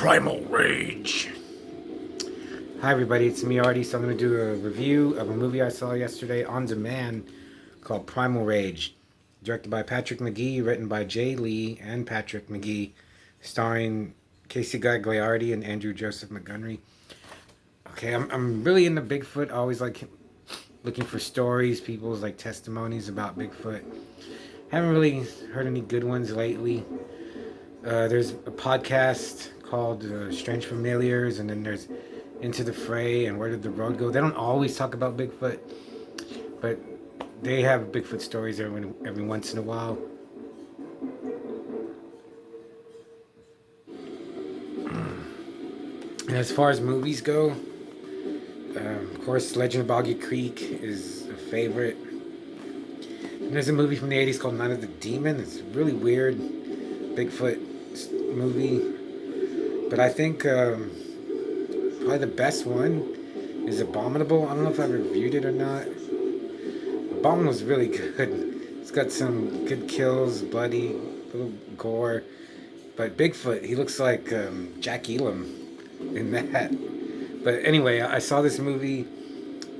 Primal Rage. Hi everybody, it's me Artie. So I'm going to do a review of a movie I saw yesterday on demand called Primal Rage. Directed by Patrick McGee, written by Jay Lee and Patrick McGee, starring Casey Gagliardi and Andrew Joseph Montgomery. Okay, I'm really into Bigfoot. I always like looking for stories, people's like testimonies about Bigfoot. Haven't really heard any good ones lately. There's a podcast called Strange Familiars, and then there's Into the Fray and Where Did the Road Go. They don't always talk about Bigfoot, but they have Bigfoot stories every once in a while. And as far as movies go, of course, Legend of Boggy Creek is a favorite. And there's a movie from the 80s called Night of the Demon. It's really weird Bigfoot movie. But I think probably the best one is Abominable. I don't know if I reviewed it or not. Abominable was really good. It's got some good kills, bloody, little gore. But Bigfoot, he looks like Jack Elam in that. But anyway, I saw this movie,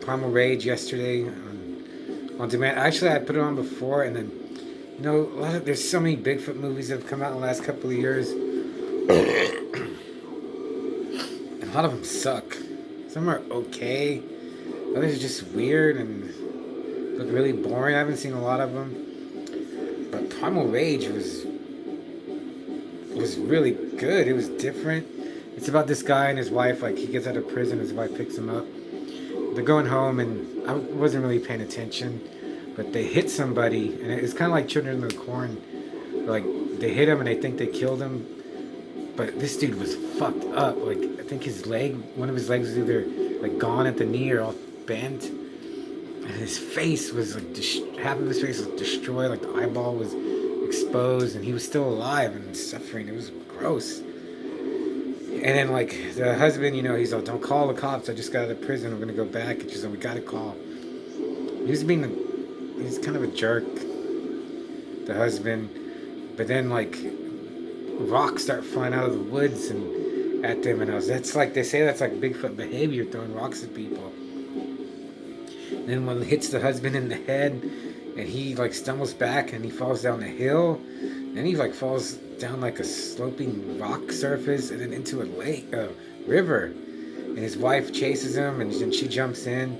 Primal Rage, yesterday on demand. Actually, I put it on before, and then, you know, there's so many Bigfoot movies that have come out in the last couple of years. And a lot of them suck. Some are okay. Others are just weird and look really boring. I haven't seen a lot of them. But Primal Rage was really good. It was different. It's about this guy and his wife. Like, he gets out of prison, his wife picks him up. They're going home, and I wasn't really paying attention, but they hit somebody, and it's kind of like Children of the Corn. Like, they hit him and they think they killed him, but this dude was fucked up. Like, I think one of his legs was either like gone at the knee or all bent, and his face was like half of his face was destroyed. Like, the eyeball was exposed, and he was still alive and suffering. It was gross. And then, like, the husband, you know, he's like, don't call the cops. I just got out of prison. I'm going to go back. And she's like, we got to call. He's kind of a jerk, the husband. But then, like, rocks start flying out of the woods and at them. And that's like, they say that's like Bigfoot behavior, throwing rocks at people. And then one hits the husband in the head, and he, like, stumbles back and he falls down a hill. And he, like, falls down like a sloping rock surface and then into a river. And his wife chases him, and then she jumps in,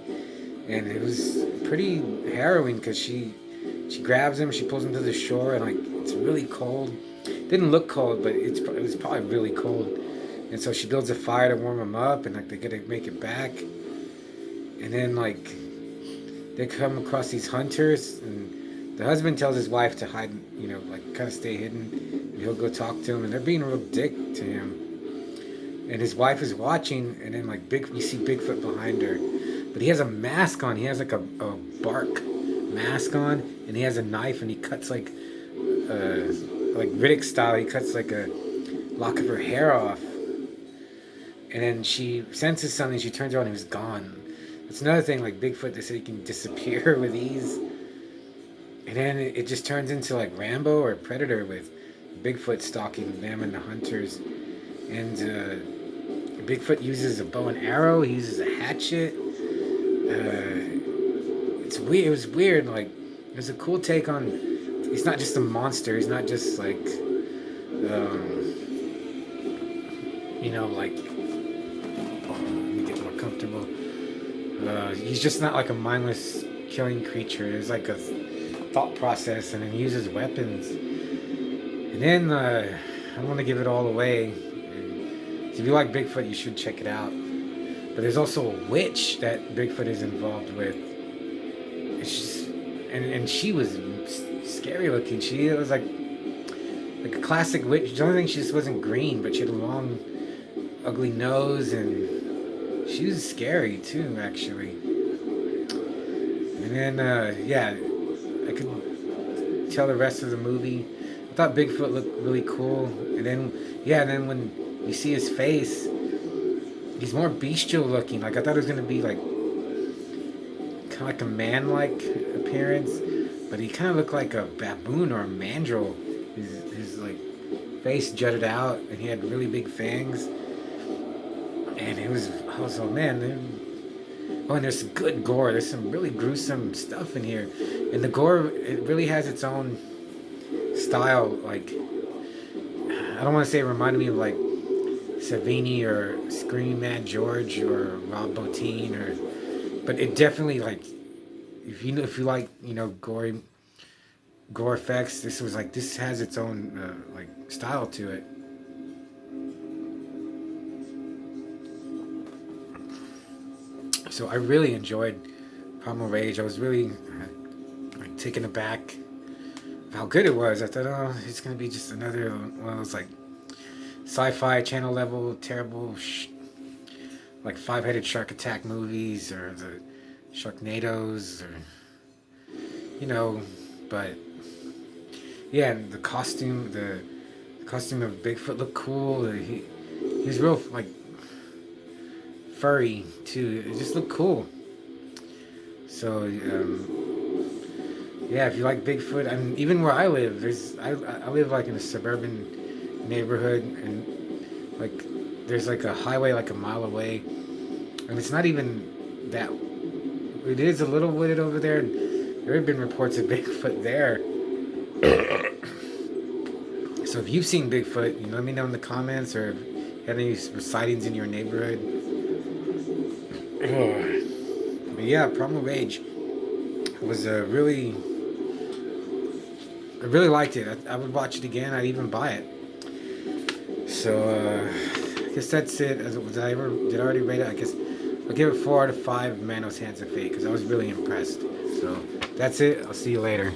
and it was pretty harrowing because she grabs him, she pulls him to the shore, and like, it's really cold. It didn't look cold, but it was probably really cold. And so she builds a fire to warm him up, and like, they gotta make it back. And then, like, they come across these hunters, and the husband tells his wife to hide, you know, like, kind of stay hidden. He'll go talk to him, and they're being a real dick to him. And his wife is watching, and then, like, you see Bigfoot behind her, but he has a mask on. He has like a bark mask on, and he has a knife, and he cuts like Riddick style. He cuts like a lock of her hair off, and then she senses something. She turns around, and he's gone. That's another thing, like Bigfoot. They say he can disappear with ease, and then it just turns into like Rambo or Predator with Bigfoot stalking them and the hunters. And Bigfoot uses a bow and arrow. He uses a hatchet. It's weird. It was weird. Like, it was a cool take on. He's not just a monster. He's not just like, you know, like. Oh, let me get more comfortable. He's just not like a mindless killing creature. There's like a thought process, and then he uses weapons. And then, I don't want to give it all away. So if you like Bigfoot, you should check it out. But there's also a witch that Bigfoot is involved with. It's just, and she was scary looking. She was like a classic witch. The only thing, she just wasn't green, but she had a long, ugly nose, and she was scary too, actually. And then, yeah, I could tell the rest of the movie. I thought Bigfoot looked really cool, and then when you see his face, he's more bestial looking. Like, I thought it was gonna be like kind of like a man-like appearance, but he kind of looked like a baboon or a mandrill. His like face jutted out, and he had really big fangs. And I was, oh man, oh, and there's some good gore. There's some really gruesome stuff in here, and the gore, it really has its own style. Like, I don't want to say it reminded me of like Savini or Screaming Mad George or Rob Bottin, or, but it definitely, like, if you like, you know, gore effects, this has its own like style to it. So I really enjoyed Primal Rage. I was really like taken aback of how good it was. I thought, oh, it's gonna be just another one of those like sci-fi channel level terrible like five-headed shark attack movies, or the Sharknadoes, or, you know. But yeah, and the costume of Bigfoot looked cool. He's real like furry too. It just looked cool. So yeah, if you like Bigfoot, I mean, even where I live, I live like in a suburban neighborhood, and like there's like a highway like a mile away, and it's not even that. It is a little wooded over there. And there have been reports of Bigfoot there. So if you've seen Bigfoot, you know, let me know in the comments, or if you had any sightings in your neighborhood. But yeah, Primal Rage was I really liked it. I would watch it again. I'd even buy it. So I guess that's it. Did I already rate it? I guess I'll give it 4 out of 5 Manos Hands of Fate, because I was really impressed. So that's it. I'll see you later.